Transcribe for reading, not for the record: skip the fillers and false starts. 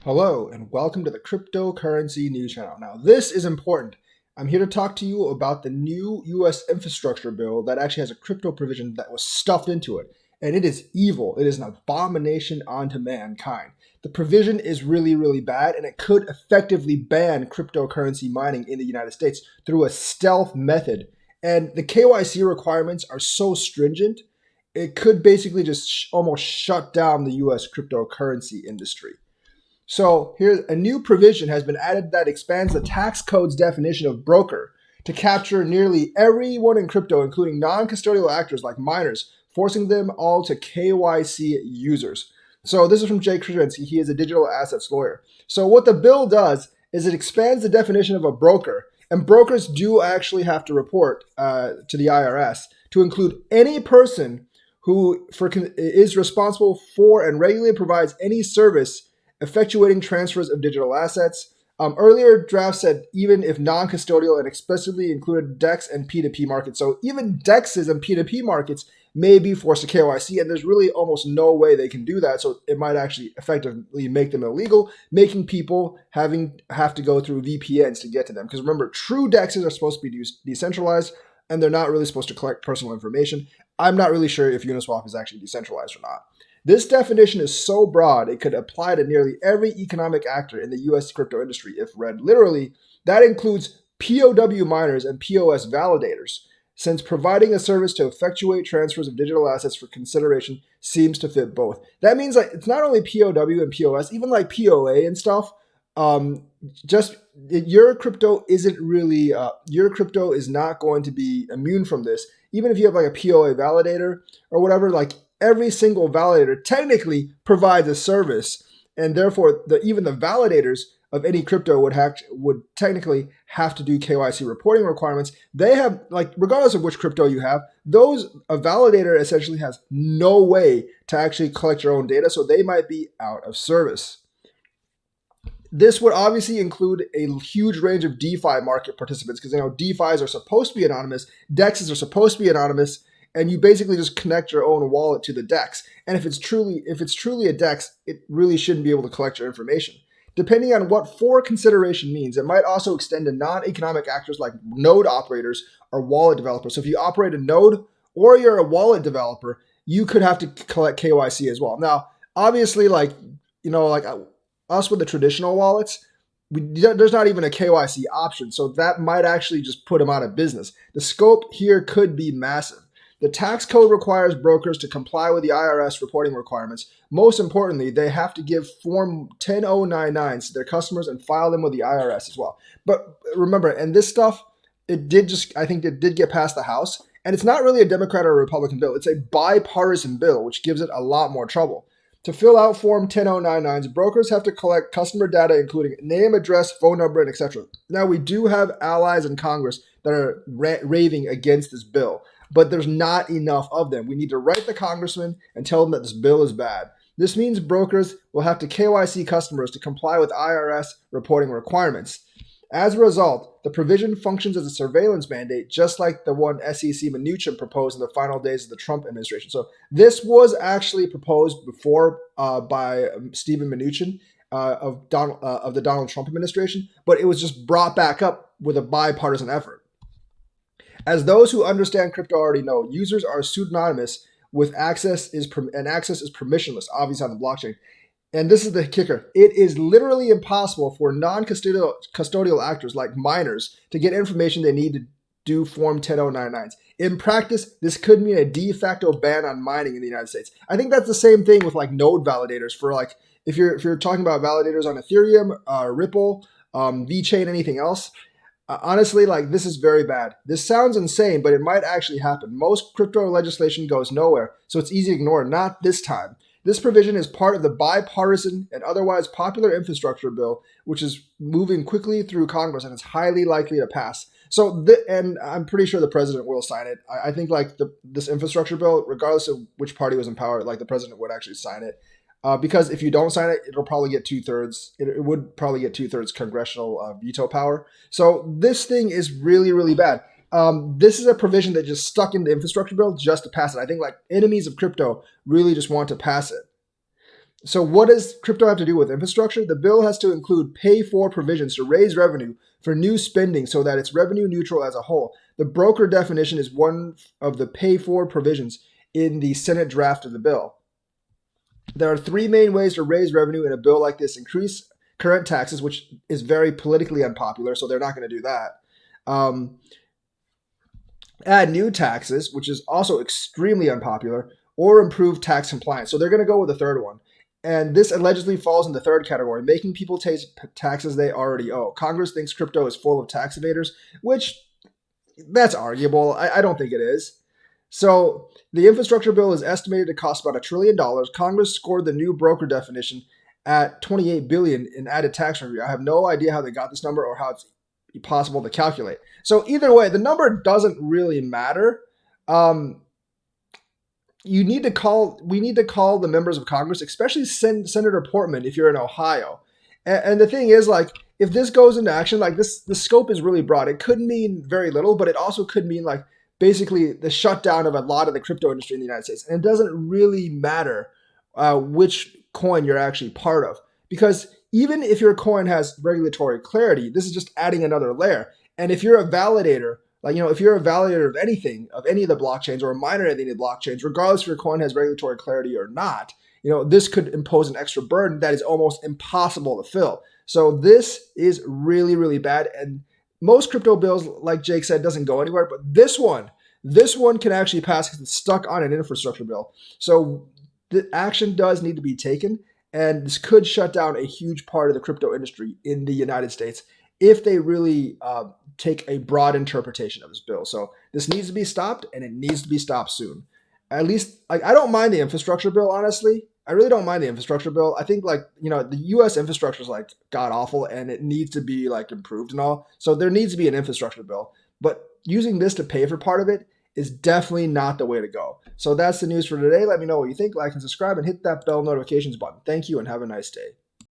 Hello, and welcome to the Cryptocurrency News Channel. Now, this is important. I'm here to talk to you about the new US infrastructure bill that actually has a crypto provision that was stuffed into it. And it is evil. It is an abomination unto mankind. The provision is really, really bad, and it could effectively ban cryptocurrency mining in the United States through a stealth method. And the KYC requirements are so stringent, it could basically just almost shut down the US cryptocurrency industry. So here's a new provision has been added that expands the tax code's definition of broker to capture nearly everyone in crypto, including non-custodial actors like miners, forcing them all to KYC users. So this is from Jay Krasinski. He is a digital assets lawyer. So what the bill does is it expands the definition of a broker, and brokers do actually have to report to the IRS to include any person who is responsible for and regularly provides any service effectuating transfers of digital assets. Earlier drafts said even if non-custodial and explicitly included DEX and P2P markets. So even DEXs and P2P markets may be forced to KYC, and there's really almost no way they can do that. So it might actually effectively make them illegal, making people have to go through VPNs to get to them. Because remember, true DEXs are supposed to be decentralized, and they're not really supposed to collect personal information. I'm not really sure if Uniswap is actually decentralized or not. This definition is so broad, it could apply to nearly every economic actor in the US crypto industry if read literally. That includes POW miners and POS validators, since providing a service to effectuate transfers of digital assets for consideration seems to fit both. That means like it's not only POW and POS, even like POA and stuff. Your crypto isn't really your crypto is not going to be immune from this. Even if you have like a POA validator or whatever, like every single validator technically provides a service, and therefore even the validators of any crypto would technically have to do KYC reporting requirements. They have, like, regardless of which crypto you have, a validator essentially has no way to actually collect your own data, so they might be out of service. This would obviously include a huge range of DeFi market participants because DeFis are supposed to be anonymous, DEXs are supposed to be anonymous, and you basically just connect your own wallet to the DEX. And if it's truly a DEX, it really shouldn't be able to collect your information. Depending on what for consideration means, it might also extend to non-economic actors like node operators or wallet developers. So if you operate a node or you're a wallet developer, you could have to collect KYC as well. Now, obviously, like us with the traditional wallets, there's not even a KYC option. So that might actually just put them out of business. The scope here could be massive. The tax code requires brokers to comply with the IRS reporting requirements. Most importantly, they have to give Form 10099s to their customers and file them with the IRS as well. But remember, and this stuff, I think it did get past the House, and it's not really a Democrat or a Republican bill. It's a bipartisan bill, which gives it a lot more trouble. To fill out Form 10099s, brokers have to collect customer data, including name, address, phone number, and etc. Now, we do have allies in Congress that are raving against this bill, but there's not enough of them. We need to write the congressman and tell them that this bill is bad. This means brokers will have to KYC customers to comply with IRS reporting requirements. As a result, the provision functions as a surveillance mandate, just like the one SEC Mnuchin proposed in the final days of the Trump administration. So this was actually proposed before by Stephen Mnuchin of the Donald Trump administration, but it was just brought back up with a bipartisan effort. As those who understand crypto already know, users are pseudonymous with access is permissionless, obviously on the blockchain. And this is the kicker. It is literally impossible for non-custodial actors like miners to get information they need to do Form 10099s. In practice, this could mean a de facto ban on mining in the United States. I think that's the same thing with like node validators for like if you're talking about validators on Ethereum, Ripple, VeChain, anything else. Honestly, like this is very bad. This sounds insane, but it might actually happen. Most crypto legislation goes nowhere, so it's easy to ignore. Not this time. This provision is part of the bipartisan and otherwise popular infrastructure bill, which is moving quickly through Congress and is highly likely to pass. So, and I'm pretty sure the president will sign it. I think like this infrastructure bill, regardless of which party was in power, like the president would actually sign it. Because if you don't sign it, it'll probably get 2/3. It would probably get 2/3 congressional veto power. So this thing is really, really bad. This is a provision that just stuck in the infrastructure bill just to pass it. I think like enemies of crypto really just want to pass it. So what does crypto have to do with infrastructure? The bill has to include pay for provisions to raise revenue for new spending so that it's revenue neutral as a whole. The broker definition is one of the pay for provisions in the Senate draft of the bill. There are three main ways to raise revenue in a bill like this: increase current taxes, which is very politically unpopular, so they're not going to do that. Um, Add new taxes, which is also extremely unpopular, or improve tax compliance. So they're going to go with the third one. And this allegedly falls in the third category, making people pay taxes they already owe. Congress thinks crypto is full of tax evaders, which that's arguable. I don't think it is. So the infrastructure bill is estimated to cost about $1 trillion. Congress scored the new broker definition at $28 billion in added tax revenue. I have no idea how they got this number or how it's possible to calculate. So either way, the number doesn't really matter. We need to call the members of Congress, especially Senator Portman, if you're in Ohio. And the thing is, like, if this goes into action, like this, the scope is really broad. It could mean very little, but it also could mean like basically the shutdown of a lot of the crypto industry in the United States. And it doesn't really matter which coin you're actually part of, because even if your coin has regulatory clarity, this is just adding another layer. And if you're a validator, like, if you're a validator of anything, of any of the blockchains, or a miner of any of the blockchains, regardless if your coin has regulatory clarity or not, this could impose an extra burden that is almost impossible to fill. So this is really, really bad. And most crypto bills, like Jake said, doesn't go anywhere. But this one can actually pass because it's stuck on an infrastructure bill. So the action does need to be taken. And this could shut down a huge part of the crypto industry in the United States if they really take a broad interpretation of this bill. So this needs to be stopped, and it needs to be stopped soon. At least, like, I don't mind the infrastructure bill, honestly. I really don't mind the infrastructure bill. I think, like, the U.S. infrastructure is like god awful, and it needs to be like improved and all. So there needs to be an infrastructure bill. But using this to pay for part of it is definitely not the way to go. So that's the news for today. Let me know what you think. Like and subscribe, and hit that bell notifications button. Thank you, and have a nice day.